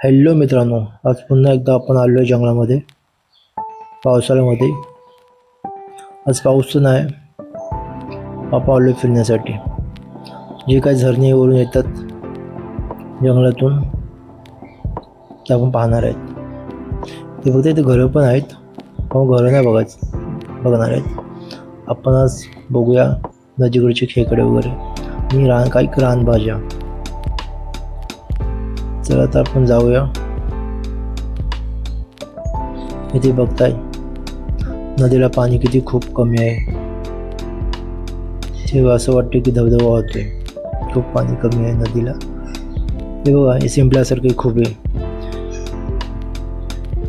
Hello मित्रांनो, आज पुन्हा एकदा आपण आलो आहे जंगलामध्ये पावसाळ्यामध्ये. आज पाऊस तर नाही, आपण आलो फिरण्यासाठी. जे काही झरणीवरून येतात जंगलातून ते आपण पाहणार आहेत. ते फक्त इथे घरं पण आहेत, पण घरं नाही बघणार आहेत. आपण आज बघूया नदीकडचे खेकडे वगैरे आणि काही रानभाज्या. चला तर आपण जाऊया. इथे बघताय नदीला पाणी किती खूप कमी आहे. तेव्हा असं वाटतं की धबधबा होतोय, खूप पाणी कमी आहे नदीला. हे बघा, हे शिंपल्यासारखे खूप आहे.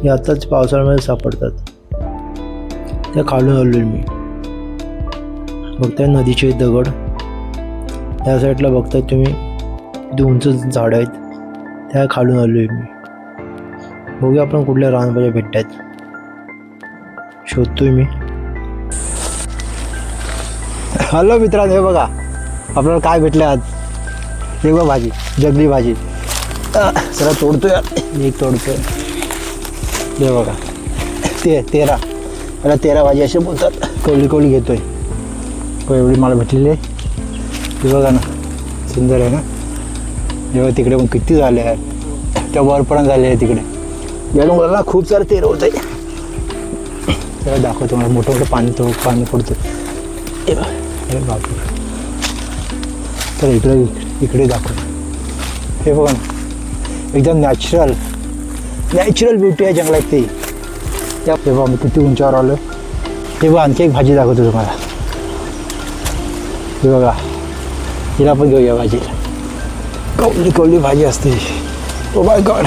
हे आताच पावसाळ्यामध्ये सापडतात. त्या खालून आलोय मी. बघताय नदीचे दगड, त्या साईडला बघताय तुम्ही किती उंच झाड आहेत. त्या खालून आलोय मी. बघूया आपण कुठल्या रानभाज्या भेटतात, शोधतोय मी. हॅलो मित्रांनो, हे बघा आपल्याला काय भेटले आज. हे बघा भाजी, जंगली भाजी. चला तोडतोय, एक तोडतोय. हे बघा 13 मला 13 भाजी असे बोलतात. कवळी घेतोय. एवढी मला भेटलेली आहे. हे बघा ना, सुंदर आहे ना. जेव्हा तिकडे मग किती झाले आहे, त्या वरपर्यंत झाले आहे तिकडे. या डोंगराला खूप सारे 13 होत आहे. त्याला दाखवतो मला, मोठं पाणी पडतं. हे बापरे. तर इकडे दाखवतो. हे बघा ना, एकदम नॅचरल ब्युटी आहे जंगलात ती. त्या बघा मी किती उंचावर आलो. हे बघा आणखी एक भाजी दाखवतो तुम्हाला. हे बघा, हिला पण घेऊया भाजीला. कवली भाजी असते. ओ माय गॉड,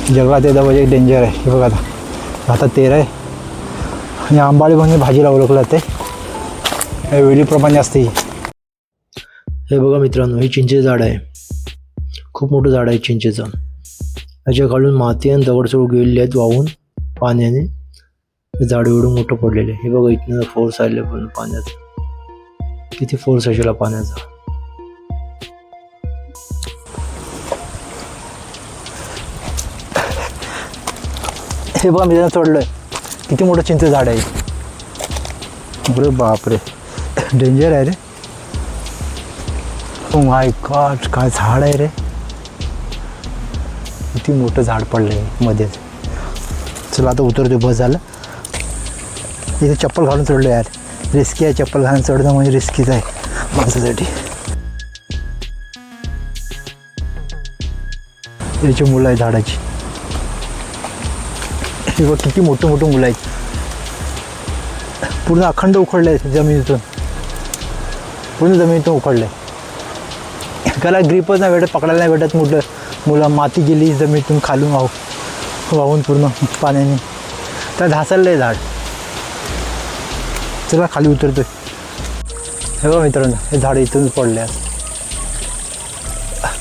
जंगलात एकदा म्हणजे डेंजर आहे. हे बघा आता 13 आहे. आणि आंबाळी म्हणून भाजीला ओळखलं जाते. वेलीप्रमाणे असते. हे बघा मित्रांनो, हे चिंचेचं झाड आहे. खूप मोठं झाड आहे चिंचेचं. याच्या खालून माती आणि दगड गेलेले आहेत वाहून पाण्याने. ते झाड एवढं मोठं पडलेलं आहे. हे बघा, इथनं फोर्स आलेला पण पाण्याचा. किती फोर्स असेल पाण्याचा. हे बघा मी त्यांना चढलोय. किती मोठं चिंच झाड आहे. अरे बापरे, डेंजर आहे रे. ओ माय गॉड, काय झाड आहे रे. किती मोठं झाड पडलंय मध्येच. चला आता उतरतोय, बस झालं. इथे चप्पल घालून चढलो यार. रिस्की आहे चप्पल घालून चढणं, म्हणजे रिस्कीच आहे माणसासाठी. याची मुलं आहे झाडाची. हे बघ किती मोठं मुलं आहेत. पूर्ण अखंड उखडले आहेत जमिनीतून. उखडले. त्याला ग्रीपच नाही भेटत, पकडायला नाही भेटत. मुलं माती गेली जमिनीतून खालून वाहून पूर्ण पाण्याने. त्या ढासळलं आहे झाड. चला खाली उतरतोय. हे बघा मित्रांनो, हे झाड इथूनच पडले आहे.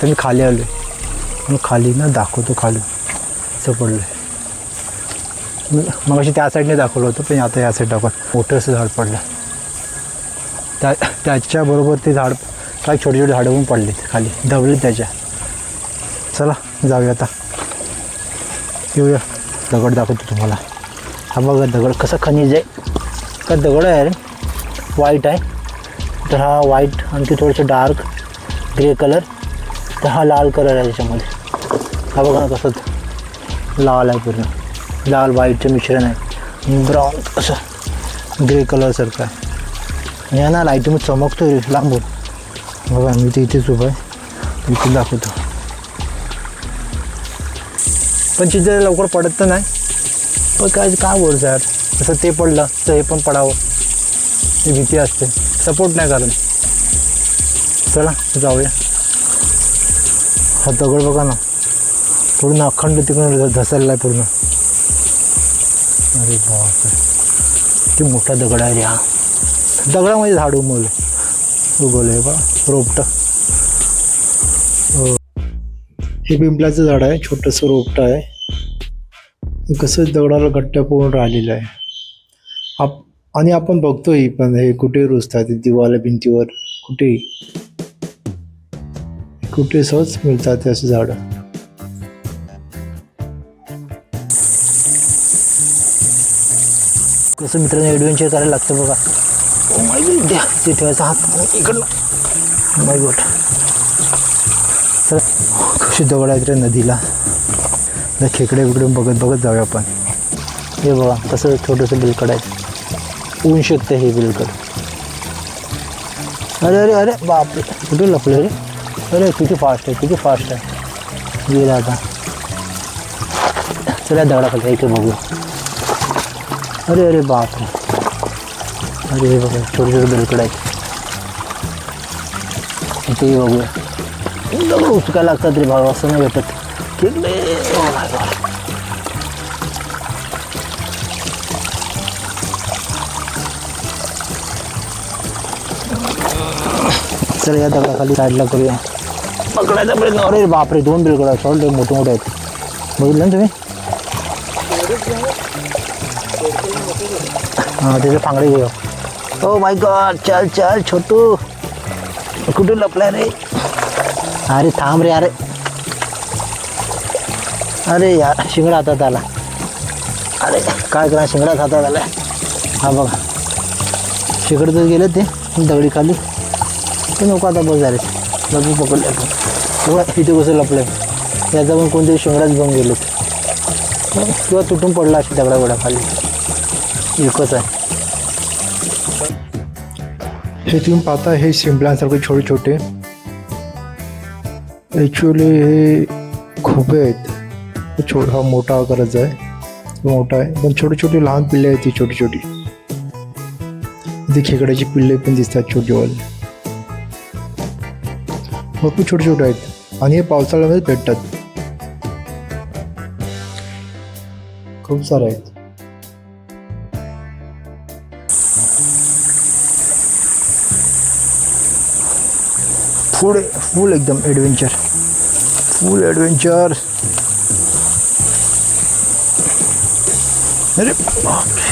तर मी खाली आलो आहे. खाली ना दाखवतो, खाली असं पडलं आहे. मग अशी त्या साईडने दाखवलं होतं, पण आता या साईड दाखवलं. मोठं असं झाड पडलं. त्याच्याबरोबर ते झाड काही छोटे झाडं पण पडलेत खाली, दबले त्याच्या. चला जाऊया आता. येऊया. दगड दाखवतो तुम्हाला. हा बघा दगड कसं खनिज आहे. का दगड आहे रे, व्हाईट आहे. तर हा व्हाईट आणखी थोडंसं डार्क ग्रे कलर. तर हा लाल कलर आहे त्याच्यामध्ये. हा बघा ना कसं लाल आहे, पूर्ण लाल व्हाईटचं मिश्रण आहे. ब्राऊन असं ग्रे कलरसारखं आहे. आणि ना लाईटमध्ये चमकतो रे लांबून. बघा मी तर इथेच उभं आहे, इथे दाखवतो. पण चिंच लवकर पडत तर नाही. पण काय बोलतं यार, तसं ते पडलं तर हे पण पडावं ही भीती असते. सपोर्ट नाही कारण. चला जाऊया. हा दगड बघा ना, पूर्ण अखंड तिकडून धसरला आहे पूर्ण. अरे बापरे, किती मोठा दगड आहे रे हा. दगडामध्ये झाड उगवलं बा, रोपटं. हे पिंपळाचं झाड आहे, छोटंसं रोपटं आहे. कसं दगडाला गट्ट्या पडून राहिलेलं आहे. आणि आपण बघतोय, पण हे कुठे रुजतात दिवाला भिंतीवर. कुठे सहज मिळतात असे झाडं. कसं मित्रांनो ॲडव्हेंचर करायला लागतं बघा. ओ माय गॉड, द्या ते ठेवायचा हात इकडनं. माय गॉड, चला कशी दगड आहेत रे नदीला. तर खेकडे बिकडे बघत बघत जाऊया आपण. हे बघा कसं छोटंसं बिलकड आहे, ऊन शकतं हे बिलकड. अरे अरे अरे बापरे, कुठे लपले रे. अरे किती फास्ट आहे, किती फास्ट आहे. गेला आता. चला दगडाखाली इथे बघू. अरे अरे बापरे, अरे हे बघा छोटे छोटे बिलकड आहेत. इथेही बघूया. दगड उचकायला लागतात रे भाऊ, असं नाही भेटत. खेकडे. Oh my God. चल या दगडाखाली साईडला करूया. पकडायचा प्रयत्न. अरे बापरे, 2 बिलकड आहेत. सॉल्ट मोठे मोठे आहेत. बघितलं ना तुम्ही. हां त्याचे फांगडे घेऊ. ओ माय गॉड, चल चल छोटू, कुठे लपलाय रे. अरे थांब रे. अरे अरे यार, शिंगडा हातात आला. अरे काय करा, शिंगडाच हातात आला. हा बघा शिकडतच गेले ते दगडी खाली. ते नको आता, बस झाले. लपू पकडले आपण. बघा इथे कसं लपलं. याचा पण कोणतरी शिंगडाच घेऊन गेले किंवा तुटून पडला अशी दगडा खाली. एकच आहे. हे तुम्ही पाहता, हे शिंपल्यांसारखे छोटे छोटे. ॲक्च्युअली हे खोबे आहेत. हा मोठा आकाराचा आहे, मोठा आहे. पण छोटे छोटे लहान पिल्ले आहेत ती छोटी छोटी. इथे खेकड्याची पिल्ले पण दिसतात छोटीवाली. भरपूर छोटे छोटे आहेत आणि हे पावसाळ्यामध्ये भेटतात. खूप सारे आहेत. पुढे फुल एकदम ॲडव्हेंचर, फुल ॲडव्हेंचर. अरे बापरे,